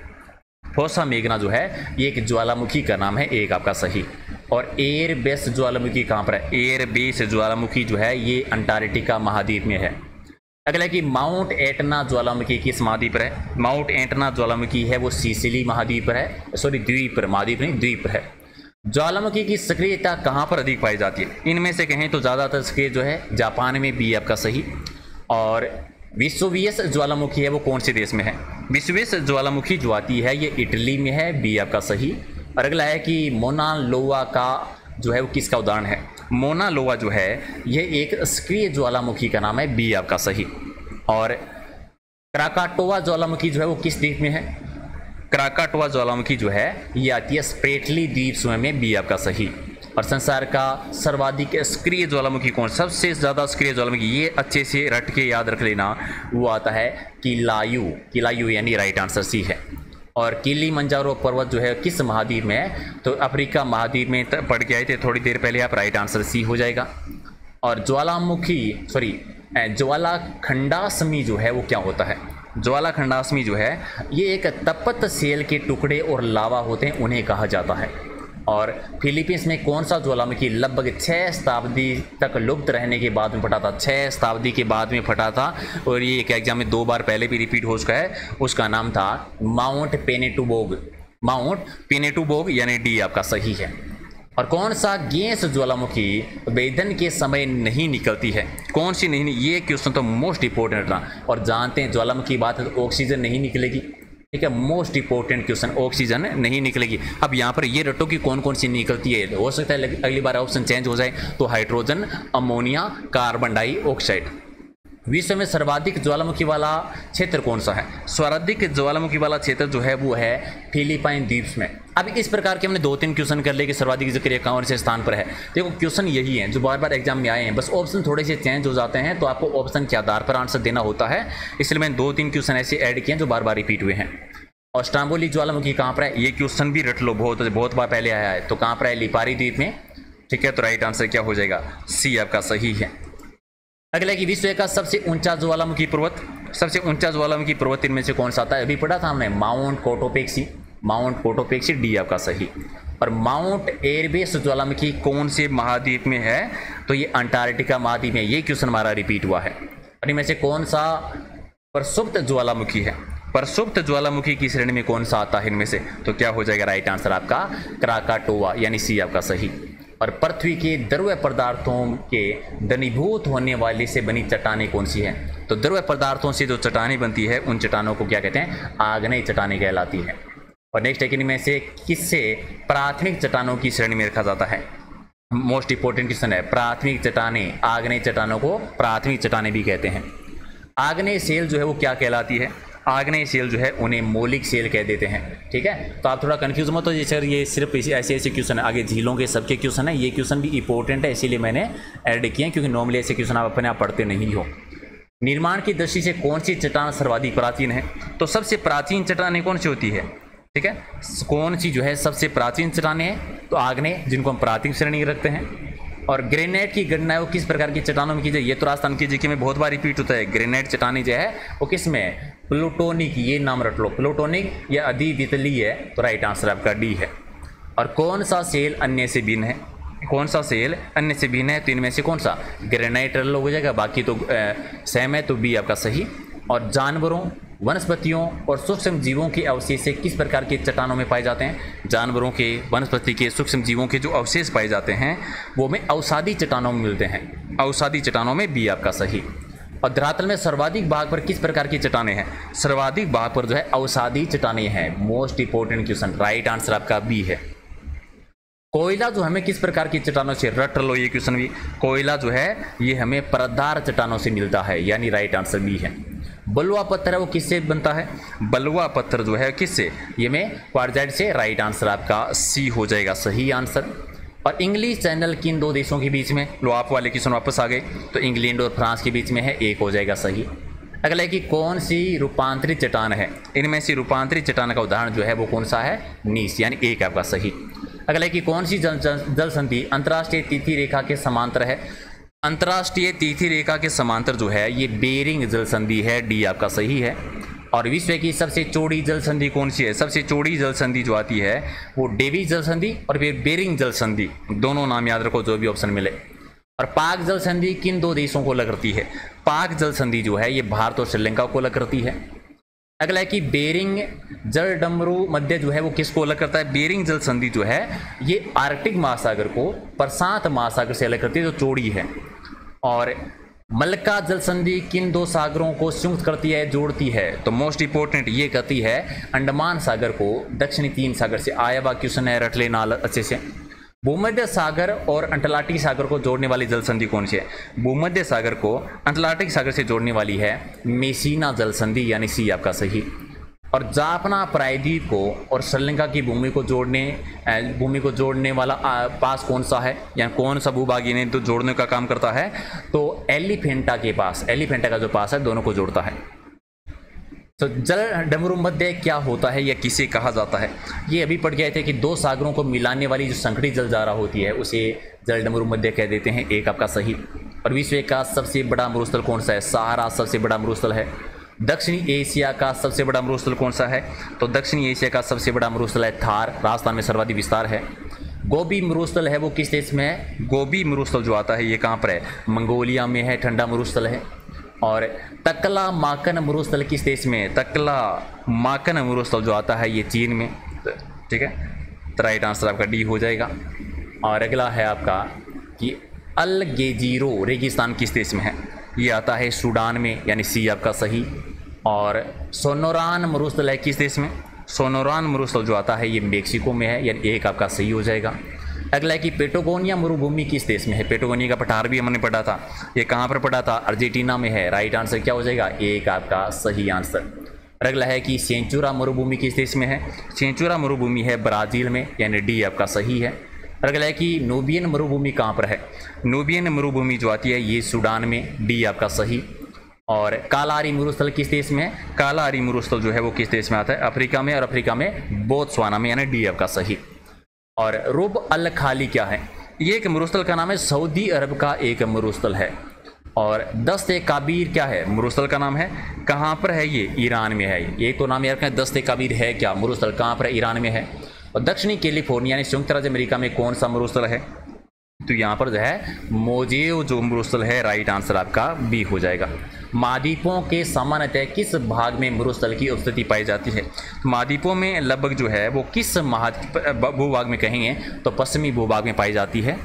फोसा मेगना जो है ये एक ज्वालामुखी का नाम है, एक आपका सही। और एयर बेस ज्वालामुखी कहाँ पर है? एयर बेस ज्वालामुखी जो है ये अंटार्कटिका महाद्वीप में है। अगला है कि माउंट एटना ज्वालामुखी किस महाद्वीप पर है? माउंट एटना ज्वालामुखी है वो सिसिली महाद्वीप पर है, सॉरी द्वीप पर, महाद्वीप नहीं द्वीप पर है। ज्वालामुखी की सक्रियता कहाँ पर अधिक पाई जाती है? इनमें से कहें तो ज़्यादातर सक्रिय जो है जापान में, बी आपका सही। और विसुवियस ज्वालामुखी है वो कौन से देश में है? विसुवियस ज्वालामुखी जो आती है ये इटली में है, बी आपका सही। और अगला है कि मोना लोआ का जो है वो किसका उदाहरण है? मोना लोआ जो है ये एक सक्रिय ज्वालामुखी का नाम है, बी आपका सही। और क्राकाटोआ ज्वालामुखी जो है वो किस द्वीप में है? क्राकाटोआ ज्वालामुखी जो है ये आती है स्प्रेटली द्वीप समूह में, बी आपका सही। और संसार का सर्वाधिक सक्रिय ज्वालामुखी कौन? सबसे ज़्यादा सक्रिय ज्वालामुखी, ये अच्छे से रट के याद रख लेना, वो आता है किलायु यानी राइट आंसर सी है। और किलिमंजारो पर्वत जो है किस महाद्वीप में है, तो अफ्रीका महाद्वीप में पढ़ के आए थे थोड़ी देर पहले आप, राइट आंसर सी हो जाएगा। और ज्वालाखंडास्मी जो है वो क्या होता है, ज्वालाखंडास्मी जो है ये एक तपत सेल के टुकड़े और लावा होते हैं, उन्हें कहा जाता है। और फिलीपींस में कौन सा ज्वालामुखी लगभग 6 शताब्दी तक लुप्त रहने के बाद में फटा था, 6 शताब्दी के बाद में फटा था, और ये एक एग्जाम में 2 बार पहले भी रिपीट हो चुका है। उसका नाम था माउंट पेनेटुबोग, यानी डी आपका सही है। और कौन सा गैस ज्वालामुखी वेधन के समय नहीं निकलती है, कौन सी नहीं, ये क्वेश्चन तो मोस्ट इंपॉर्टेंट था। और जानते हैं ज्वालामुखी की बात है तो ऑक्सीजन नहीं निकलेगी, ठीक है, मोस्ट इंपॉर्टेंट क्वेश्चन, ऑक्सीजन नहीं निकलेगी। अब यहाँ पर ये रटो कि कौन कौन सी निकलती है, हो सकता है अगली बार ऑप्शन चेंज हो जाए, तो हाइड्रोजन, अमोनिया, कार्बन डाइऑक्साइड। विश्व में सर्वाधिक ज्वालामुखी वाला क्षेत्र कौन सा है, सर्वाधिक ज्वालामुखी वाला क्षेत्र जो है वो है फिलीपाइन द्वीप में। अब इस प्रकार के हमने 2-3 क्वेश्चन कर लिए कि सर्वाधिक जिक्र कौन से स्थान पर है। देखो क्वेश्चन यही है जो बार बार एग्जाम में आए हैं, बस ऑप्शन थोड़े से चेंज हो जाते हैं, तो आपको ऑप्शन के आधार पर आंसर देना होता है, इसलिए मैंने 2-3 क्वेश्चन ऐसे ऐड किए हैं जो बार बार रिपीट हुए हैं। और स्ट्रोम्बोली ज्वालामुखी कहाँ पर है, ये क्वेश्चन भी रट लो, बहुत बार पहले आया है, तो कहाँ पर है, लिपारी द्वीप में, ठीक है। तो राइट आंसर क्या हो जाएगा, सी आपका सही है। अगला कि विश्व का सबसे ऊंचा ज्वालामुखी पर्वत, सबसे ऊंचा ज्वालामुखी पर्वत इनमें से कौन सा आता है, अभी पढ़ा था हमने, माउंट कोटोपेक्सी, डी आपका सही। और माउंट एरबेस ज्वालामुखी कौन से महाद्वीप में है, तो ये अंटार्कटिका महाद्वीप में, ये क्वेश्चन हमारा रिपीट हुआ है। और इनमें से कौन सा प्रसुप्त ज्वालामुखी है, प्रसुप्त ज्वालामुखी की श्रेणी में कौन सा आता है इनमें से, तो क्या हो जाएगा राइट आंसर आपका क्राकाटोआ, यानी सी आपका सही। और पृथ्वी के द्रव्य पदार्थों के घनीभूत होने वाले से बनी चट्टानें कौन सी है, तो द्रव्य पदार्थों से जो चट्टानें बनती है उन चट्टानों को क्या कहते हैं, आग्नेय चट्टानें कहलाती है। और नेक्स्ट है कि इनमें से किससे प्राथमिक चट्टानों की श्रेणी में रखा जाता है, मोस्ट इंपोर्टेंट क्वेश्चन है, प्राथमिक चट्टानें, आग्नेय चट्टानों को प्राथमिक चट्टानें भी कहते हैं। आग्नेय सेल जो है वो क्या कहलाती है, आग्नेय सेल जो है उन्हें मौलिक सेल कह देते हैं, ठीक है। तो आप थोड़ा कंफ्यूज मत हो, सर ये सिर्फ ऐसे क्वेश्चन है, आगे झीलों के सबके क्वेश्चन है, ये क्वेश्चन भी इंपॉर्टेंट है, इसीलिए मैंने ऐड किए हैं, क्योंकि नॉर्मली ऐसे क्वेश्चन आप अपने आप पढ़ते नहीं हो। निर्माण की दृष्टि से कौन सी चट्टान सर्वाधिक प्राचीन है, तो सबसे प्राचीन चट्टानें कौन सी होती है, ठीक है, कौन सी जो है सबसे प्राचीन चट्टानें हैं, तो आग्नेय, जिनको हम प्राथमिक श्रेणी रखते हैं। और ग्रेनाइट की गणना वो किस प्रकार की चट्टानों में की जाए, ये तो राजस्थान की जीके में बहुत बार रिपीट होता है, ग्रेनाइट चट्टानें जो है वो किस में, प्लूटोनिक, ये नाम रट लो, प्लूटोनिक या अधिवितलीय है, तो राइट आंसर आपका डी है। और कौन सा सेल अन्य से भिन्न है, कौन सा सेल अन्य से भिन्न है, तो इनमें से कौन सा, ग्रेनाइट रट लो हो जाएगा, बाकी तो सेम है, तो बी आपका सही। और जानवरों, वनस्पतियों और सूक्ष्म जीवों के अवशेष किस प्रकार के चट्टानों में पाए जाते हैं, जानवरों के, वनस्पति के, सूक्ष्म जीवों के जो अवशेष पाए जाते हैं वो में अवसादी चट्टानों में मिलते हैं, अवसादी चट्टानों में, बी आपका सही। और धरातल में सर्वाधिक भाग पर किस प्रकार की चट्टानें हैं, सर्वाधिक भाग पर जो है अवसादी चट्टानें हैं, most important question, right answer आपका बी है। कोयला जो हमें किस प्रकार की चट्टानों से, रट लो ये क्वेश्चन भी, कोयला जो है ये हमें परतदार चट्टानों से मिलता है, यानी राइट आंसर बी है। बलुआ पत्थर है वो किससे बनता है, बलुआ पत्थर जो है किससे, ये में क्वार्जाइट से, राइट आंसर आपका सी हो जाएगा सही आंसर। और इंग्लिश चैनल किन 2 देशों के बीच में, लो आप वाले क्वेश्चन वापस आ गए, तो इंग्लैंड और फ्रांस के बीच में है, एक हो जाएगा सही। अगला है कि कौन सी रूपांतरित चट्टान है, इनमें से रूपांतरित चट्टान का उदाहरण जो है वो कौन सा है, नीस, यानी एक आपका सही। अगला है कि कौन सी जल संधि अंतर्राष्ट्रीय तिथि रेखा के समांतर है, अंतर्राष्ट्रीय तिथि रेखा के समांतर जो है ये बेरिंग जल संधि है, डी आपका सही है। और विश्व की सबसे चौड़ी जल संधि कौन सी है, सबसे चौड़ी जल संधि जो आती है वो डेविस जल संधि और फिर बेरिंग जल संधि, दोनों नाम याद रखो जो भी ऑप्शन मिले। और पाक जल संधि किन 2 देशों को लग करती है, पाक जल संधि जो है ये भारत और श्रीलंका को लग करती है। अगला है कि बेरिंग जल डमरू मध्य जो है वो किसको अलग करता है, बेरिंग जल संधि जो है ये आर्कटिक महासागर को प्रशांत महासागर से अलग करती है, जो चौड़ी है। और मलक्का जल संधि किन 2 सागरों को संयुक्त करती है, जोड़ती है, तो मोस्ट इंपोर्टेंट ये करती है अंडमान सागर को दक्षिणी 3 सागर से, आया हुआ क्वेश्चन है, रट लेना अच्छे से। भूमध्य सागर और अटलांटिक सागर को जोड़ने वाली जल संधि कौन सी है, भूमध्य सागर को अटलांटिक सागर से जोड़ने वाली है मेसिना जल संधि, यानी सी आपका सही। और जाफना प्रायद्वीप को और श्रीलंका की भूमि को जोड़ने वाला पास कौन सा है, या कौन सा भूभाग इन्हें तो जोड़ने का काम करता है, तो एलिफेंटा के पास, एलिफेंटा का जो पास है दोनों को जोड़ता है। तो जल डमरू मध्य क्या होता है या किसे कहा जाता है? ये अभी पढ़ गए थे कि दो सागरों को मिलाने वाली जो संकड़ी जलधारा होती है उसे जल डमरू मध्य कह देते हैं। एक आपका सही। और विश्व का सबसे बड़ा मरुस्थल कौन सा है? सहारा सबसे बड़ा मरुस्थल है। दक्षिणी एशिया का सबसे बड़ा मरुस्थल कौन सा है? तो दक्षिणी एशिया का सबसे बड़ा मरुस्थल है थार, राजस्थान में सर्वाधिक विस्तार है। गोबी मरुस्थल है वो किस देश में है? गोबी मरुस्थल जो आता है ये कहाँ पर है? मंगोलिया में है, ठंडा मरुस्थल है। और तकला माकन मरुस्थल किस देश में है? तकला माकन मरुस्थल जो आता है ये चीन में। ठीक है, तो राइट आंसर आपका डी हो जाएगा। और अगला है आपका कि अल गेजीरो रेगिस्तान किस देश में है? ये आता है सूडान में, यानी सी आपका सही। और सोनोरान मरुस्थल है किस देश में? सोनोरान मरुस्थल जो आता है ये मेक्सिको में है, यानी एक आपका सही हो जाएगा। अगला है कि पेटागोनिया मरुभूमि किस देश में है? पेटागोनिया का पठार भी हमने पढ़ा था, ये कहाँ पर पढ़ा था? अर्जेंटीना में है। राइट आंसर क्या हो जाएगा? एक आपका सही आंसर। अगला है कि सेंचुरा मरुभूमि किस देश में है? सेंचुरा मरुभूमि है ब्राज़ील में, यानी डी आपका सही है। अगला है कि नूबियन मरुभूमि कहाँ पर है? नूबियन मरुभूमि जो आती है ये सूडान में, डी आपका सही। और कालारी मरुस्थल किस देश में है? कालारी मरुस्थल जो है वो किस देश में आता है? अफ्रीका में, और अफ्रीका में बोत्सवाना में, यानी डी आपका सही। और रुब अल खाली क्या है? ये एक मरुस्थल का नाम है, सऊदी अरब का एक मरुस्थल है। और दस्ते काबीर क्या है? मरुस्थल का नाम है। कहाँ पर है ये? ईरान में है। ये तो नाम याद रखें, दस्ते काबीर है क्या? मरुस्थल कहाँ पर है? ईरान में है। और दक्षिणी कैलिफोर्निया यानी संयुक्त राज्य अमेरिका में कौन सा मरुस्थल है? तो यहाँ पर जो है मोजेव जो मरुस्थल है, राइट आंसर आपका बी हो जाएगा। महाद्वीपों के सामान्यतः किस भाग में मरुस्थल की उपस्थिति पाई जाती है? महाद्वीपों में लगभग जो है वो किस भूभाग में कहेंगे तो पश्चिमी भूभाग में पाई जाती है।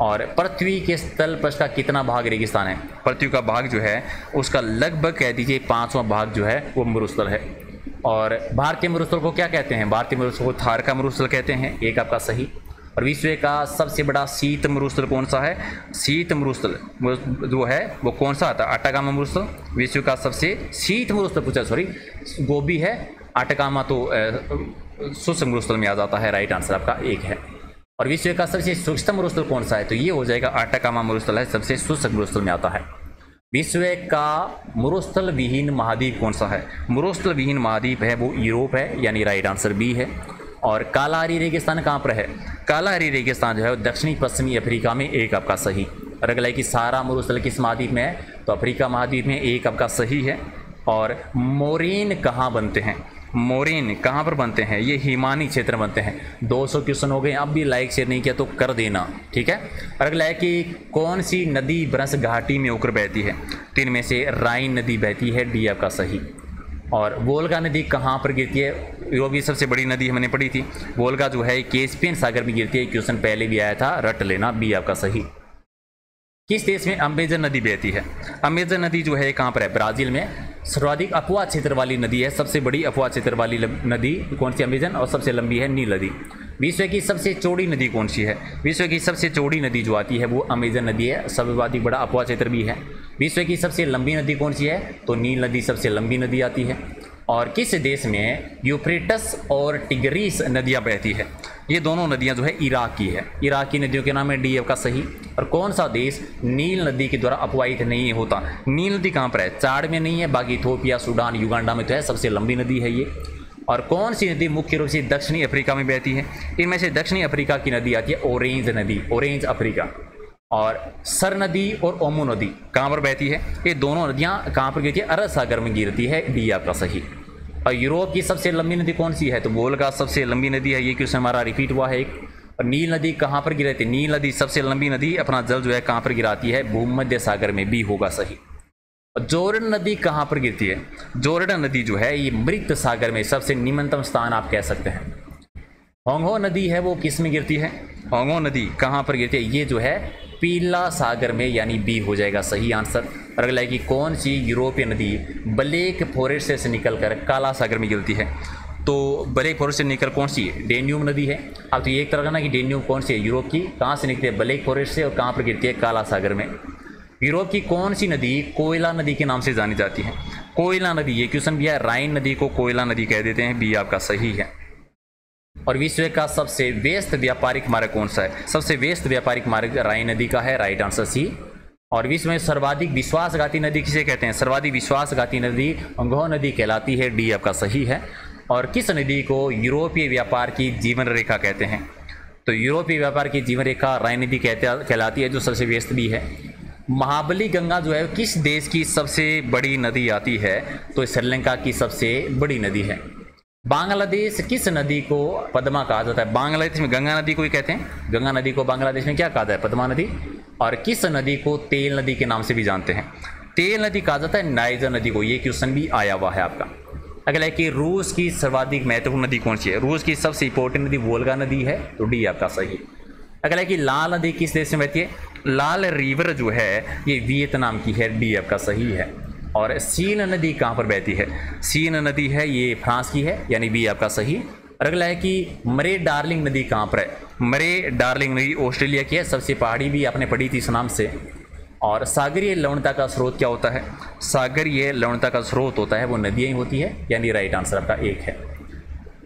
और पृथ्वी के स्थल पृष्ठ का कितना भाग रेगिस्तान है? पृथ्वी का भाग जो है उसका लगभग कह दीजिए 5वां भाग जो है वो मरुस्थल है। और भारतीय मरुस्थल को क्या कहते हैं? भारतीय मरुस्थल को थार का मरुस्थल कहते हैं, एक आपका सही। और विश्व का सबसे बड़ा शीत मरुस्थल कौन सा है? शीत मरुस्थल जो है वो कौन सा आता है? अटाकामा मरुस्थल विश्व का सबसे शीत मरुस्थल पूछा, सॉरी गोबी है, अटाकामा तो शुष्क मरुस्थल में आ जाता है। राइट आंसर आपका एक है। और विश्व का सबसे शुष्क मरुस्थल कौन सा है? तो ये हो जाएगा अटाकामा मरुस्थल है, सबसे शुष्क मरुस्थल में आता है। विश्व का मरुस्थल विहीन महाद्वीप कौन सा है? मरुस्थल विहीन महाद्वीप है वो यूरोप है, यानी राइट आंसर बी है। और कालाहारी रेगिस्तान कहाँ पर है? कालाहारी रेगिस्तान जो है दक्षिणी पश्चिमी अफ्रीका में, एक आपका सही। और अगला है कि सारा मरुस्थल किस महाद्वीप में है? तो अफ्रीका महाद्वीप में, एक आपका सही है। और मोरेन कहाँ बनते हैं? मोरेन कहाँ पर बनते हैं? ये हिमानी क्षेत्र में बनते हैं। 200 क्वेश्चन हो गए, अब भी लाइक शेयर नहीं किया तो कर देना, ठीक है। और अगला है कि कौन सी नदी ब्रस घाटी में होकर बहती है? तो इनमें से राइन नदी बहती है, डी आपका सही। और वोल्गा नदी कहाँ पर गिरती है? वो भी सबसे बड़ी नदी हमने पढ़ी थी। वोल्गा जो है कैस्पियन सागर में गिरती है, क्वेश्चन पहले भी आया था, रट लेना, बी आपका सही। किस देश में अमेजन नदी बहती है? अमेजन नदी जो है कहाँ पर है? ब्राज़ील में। सर्वाधिक अपवाह क्षेत्र वाली नदी है, सबसे बड़ी अपवाह क्षेत्र वाली नदी कौन सी? अमेजन। और सबसे लंबी है नील नदी। विश्व की सबसे चौड़ी नदी कौन सी है? विश्व की सबसे चौड़ी नदी जो आती है वो अमेजन नदी है, सर्वाधिक बड़ा अपवाह क्षेत्र भी है। विश्व की सबसे लंबी नदी कौन सी है? तो नील नदी सबसे लंबी नदी आती है। और किस देश में यूफ्रेटस और टिग्रीस नदियां बहती है? ये दोनों नदियां जो है इराक की है। इराक की नदियों के नाम है, डी का सही। और कौन सा देश नील नदी के द्वारा अपवाहित नहीं होता? नील नदी कहाँ पर है? चाड में नहीं है, बाकी इथोपिया, सूडान, युगांडा में तो है, सबसे लंबी नदी है ये। और कौन सी नदी मुख्य रूप से दक्षिणी अफ्रीका में बहती है? इनमें से दक्षिणी अफ्रीका की नदी आती है ऑरेंज नदी, ऑरेंज अफ्रीका। और सर नदी और ओमो नदी कहाँ पर बहती है? ये दोनों नदियाँ कहाँ पर गिरती है? अरब सागर में गिरती है, डी आपका सही। और यूरोप की सबसे लंबी नदी कौन सी है? तो वोल्गा सबसे लंबी नदी है, ये क्वेश्चन हमारा रिपीट हुआ है एक। और नील नदी कहाँ पर गिरती है? नील नदी सबसे लंबी नदी अपना जल जो है कहाँ पर गिराती है? भूमध्य सागर में, बी होगा सही। और जोर्डन नदी कहाँ पर गिरती है? जोर्डन नदी जो है ये मृत सागर में, सबसे निम्नतम स्थान आप कह सकते हैं। होंगो नदी है वो किस में गिरती है? होंगो नदी कहाँ पर गिरती है? ये जो है पीला सागर में, यानी बी हो जाएगा सही आंसर। और अगला है कि कौन सी यूरोपीय नदी ब्लैक फॉरेस्ट से निकलकर काला सागर में गिरती है? तो ब्लैक फॉरेस्ट से निकल कौन सी? डेन्यूब नदी है। अब तो ये एक तरह का ना कि डेन्यूब कौन सी है? यूरोप की। कहाँ से निकलती है? ब्लैक फॉरेस्ट से। और कहाँ पर गिरती है? काला सागर में। यूरोप की कौन सी नदी कोयला नदी के नाम से जानी जाती है? कोयला नदी, ये क्वेश्चन भी है, राइन नदी को कोयला नदी कह देते हैं, बी आपका सही है। और विश्व का सबसे व्यस्त व्यापारिक मार्ग कौन सा है? सबसे व्यस्त व्यापारिक मार्ग राइन नदी का है, राइट आंसर सी। और विश्व में सर्वाधिक विश्वासघाती नदी किसे कहते हैं? सर्वाधिक विश्वासघाती नदी अंगोह नदी कहलाती है। डी आपका सही है। और किस नदी को यूरोपीय व्यापार की जीवन रेखा कहते हैं? तो यूरोपीय व्यापार की जीवन रेखा राइन नदी कहलाती है, जो सबसे व्यस्त भी है। महाबली गंगा जो है किस देश की सबसे बड़ी नदी आती है? तो श्रीलंका की सबसे बड़ी नदी है। बांग्लादेश किस नदी को पद्मा कहा जाता है? बांग्लादेश में गंगा नदी को ही कहते हैं। गंगा नदी को बांग्लादेश में क्या कहा जाता है? पद्मा नदी। और किस नदी को तेल नदी के नाम से भी जानते हैं? तेल नदी कहा जाता है नाइजर नदी को। ये क्वेश्चन भी आया हुआ है आपका। अगला है कि रूस की सर्वाधिक महत्वपूर्ण नदी कौन सी है? रूस की सबसे इंपॉर्टेंट नदी वोल्गा नदी है। तो डी आपका सही। अगला है कि लाल नदी किस देश में बहती है? लाल रिवर जो है ये वियतनाम की है। डी आपका सही है। और सीन नदी कहाँ पर बहती है? सीन नदी है ये फ्रांस की है, यानी बी आपका सही। और अगला है कि मरे डार्लिंग नदी कहाँ पर है? मरे डार्लिंग नदी ऑस्ट्रेलिया की है। सबसे पहाड़ी भी आपने पढ़ी थी इस नाम से। और सागरीय लवणता का स्रोत क्या होता है? सागरीय लवणता का स्रोत होता है वो नदियाँ ही होती है, यानी राइट आंसर आपका एक है।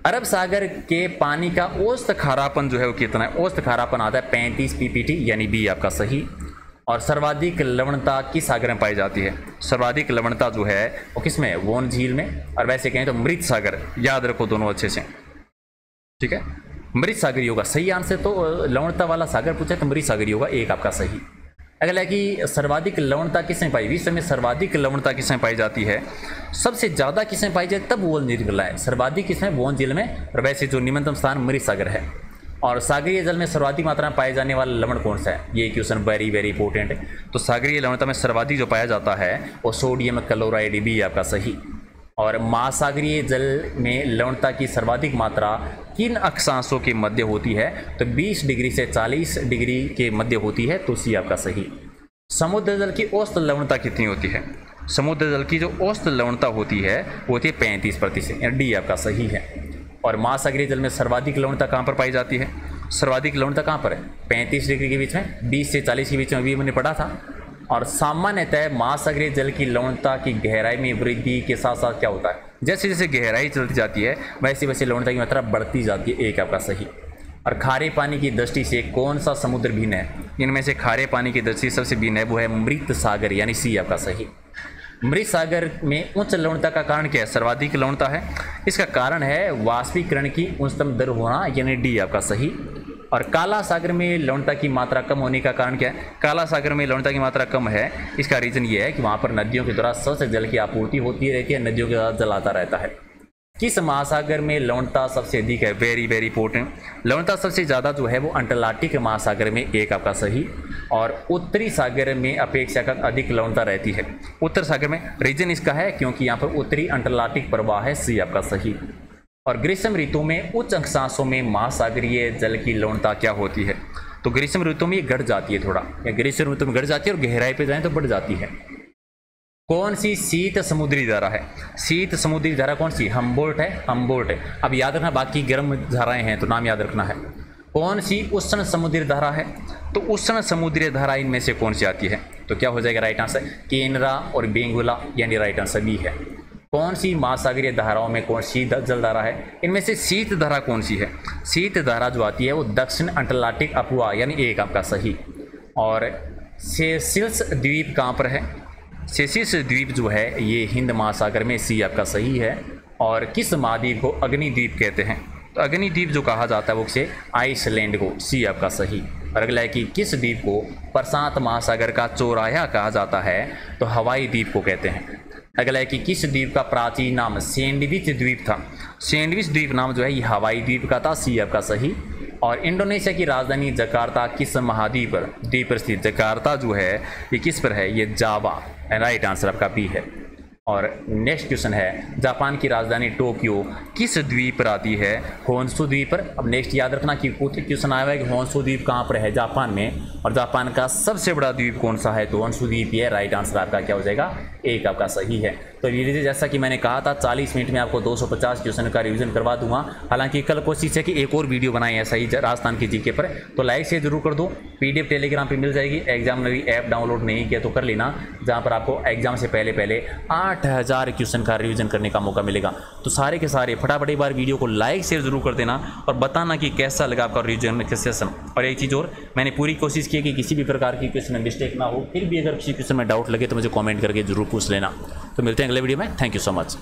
अरब सागर के पानी का औसत खारापन जो है वो कितना है? औसत खारापन आता है 35 ppt, यानी बी आपका सही। और सर्वाधिक लवणता किस सागर में पाई जाती है? सर्वाधिक लवणता जो है वो किस में? वोन झील में। और वैसे कहें तो मृत सागर, याद रखो दोनों अच्छे से, ठीक है। मृत सागर होगा सही आंसर। तो लवणता वाला सागर पूछे तो मृत सागर होगा एक आपका सही। अगला है कि सर्वाधिक लवणता किसमें पाई? विश्व में सर्वाधिक लवणता किसमें पाई जाती है? सबसे ज़्यादा किसमें पाई जाती है? तब वोन झील है। सर्वाधिक किसमें? वोन झील में। और वैसे जो निम्नतम स्थान मृत सागर है। और सागरीय जल में सर्वाधिक मात्रा में पाए जाने वाला लवण कौन सा है? ये क्वेश्चन वेरी वेरी इंपॉर्टेंट है। तो सागरीय लवणता में सर्वाधिक जो पाया जाता है वो सोडियम क्लोराइड, भी आपका सही। और महासागरीय जल में लवणता की सर्वाधिक मात्रा किन अक्षांशों के मध्य होती है? तो 20 डिग्री से 40 डिग्री के मध्य होती है। तो सी आपका सही। समुद्र जल की औसत लवणता कितनी होती है? समुद्र जल की जो औसत लवणता होती है वो होती है 35%, डी आपका सही है। और महासागरीय जल में सर्वाधिक लवणता कहाँ पर पाई जाती है? सर्वाधिक लवणता कहाँ पर है? 35 डिग्री के बीच में, 20 से 40 के बीच में, अभी मैंने पढ़ा था। और सामान्यतः महासागरीय जल की लवणता की गहराई में वृद्धि के साथ साथ क्या होता है? जैसे जैसे गहराई चलती जाती है वैसे वैसे लवणता की मात्रा बढ़ती जाती है। एक आपका सही। और खारे पानी की दृष्टि से कौन सा समुद्र भिन्न है? इनमें से खारे पानी की दृष्टि सबसे भिन्न है वो है मृत सागर, यानी सी आपका सही। मृत सागर में उच्च लवणता का कारण क्या है? सर्वाधिक लवणता है। इसका कारण है वाष्पीकरण की उच्चतम दर होना, यानी डी आपका सही। और काला सागर में लवणता की मात्रा कम होने का कारण क्या है? काला सागर में लवणता की मात्रा कम है, इसका रीजन ये है कि वहाँ पर नदियों के द्वारा स्वच्छ जल की आपूर्ति होती रहती है, नदियों के द्वारा जल आता रहता है। किस महासागर में लवणता सबसे अधिक है? Very very important. लवणता सबसे ज़्यादा जो है वो अंटार्कटिक महासागर में, एक आपका सही। और उत्तरी सागर में अपेक्षाकृत अधिक लवणता रहती है। उत्तर सागर में रीजन इसका है क्योंकि यहाँ पर उत्तरी अंटार्कटिक प्रवाह है, सी आपका सही। और ग्रीष्म ऋतु में उच्च अक्षांशों में महासागरीय जल की लवणता क्या होती है? तो ग्रीष्म ऋतु में ये घट जाती है थोड़ा, या ग्रीष्म ऋतु में घट जाती है और गहराई पे जाएं तो बढ़ जाती है। कौन सी शीत समुद्री धारा है? शीत समुद्री धारा कौन सी? हम्बोल्ट है, हम्बोल्ट है। अब याद रखना, बाकी गर्म धाराएं हैं तो नाम याद रखना है। कौन सी उष्ण समुद्री धारा है? तो उष्ण समुद्री धारा इनमें से कौन सी आती है? तो क्या हो जाएगा राइट आंसर? केनरा और बेंगुला, यानी राइट आंसर बी है। कौन सी महासागरीय धाराओं में कौन सी जलधारा है? इनमें से शीत धारा कौन सी है? शीत धारा जो आती है वो दक्षिण अंटार्कटिक अपुआ, यानी एक आपका सही। और सेसिल्स द्वीप कहाँ पर है? सेसिल्स द्वीप जो है ये हिंद महासागर में, सी आपका सही है। और किस महाद्वीप को अग्निद्वीप कहते हैं? तो अग्निद्वीप जो कहा जाता है वो किसे? आइसलैंड को, सी आपका सही। और अगला है कि किस द्वीप को प्रशांत महासागर का चौराहा कहा जाता है? तो हवाई द्वीप को कहते हैं। अगला है कि किस द्वीप का प्राचीन नाम सैंडविच द्वीप था? सैंडविच द्वीप नाम जो है ये हवाई द्वीप का था, सी आपका सही। और इंडोनेशिया की राजधानी जकार्ता किस महाद्वीप पर द्वीप पर स्थित? जकार्ता जो है ये किस पर है? ये जावा, राइट आंसर आपका बी है। और नेक्स्ट क्वेश्चन है, जापान की राजधानी टोक्यो किस द्वीप पर आती है? होन्शु द्वीप पर। अब नेक्स्ट याद रखना कि क्वेश्चन आया है कि होन्शु द्वीप कहाँ पर है? जापान में। और जापान का सबसे बड़ा द्वीप कौन सा है? तो होन्शु द्वीप ही है, राइट आंसर आपका क्या हो जाएगा? एक आपका सही है। तो ये जैसा कि मैंने कहा था 40 मिनट में आपको 250 क्वेश्चन का रिवीजन करवा दूंगा। हालांकि कल कोशिश है कि एक और वीडियो बनाए ऐसा ही राजस्थान की जीके पर, तो लाइक शेयर जरूर कर दो। PDF टेलीग्राम पे मिल जाएगी। एग्जाम में भी ऐप डाउनलोड नहीं किया तो कर लेना, जहाँ पर आपको एग्जाम से पहले 8000 क्वेश्चन का रिवीजन करने का मौका मिलेगा। तो सारे के सारे फटाफट एक बार वीडियो को लाइक शेयर जरूर कर देना और बताना कि कैसा लगा आपका रिवीजन का सेशन। और एक चीज़ और, मैंने पूरी कोशिश की है कि किसी भी प्रकार की क्वेश्चन में मिस्टेक ना हो। फिर भी अगर किसी क्वेश्चन में डाउट लगे तो मुझे कमेंट करके जरूर पूछ लेना। तो मिलते हैं अगले वीडियो में। Thank you so much.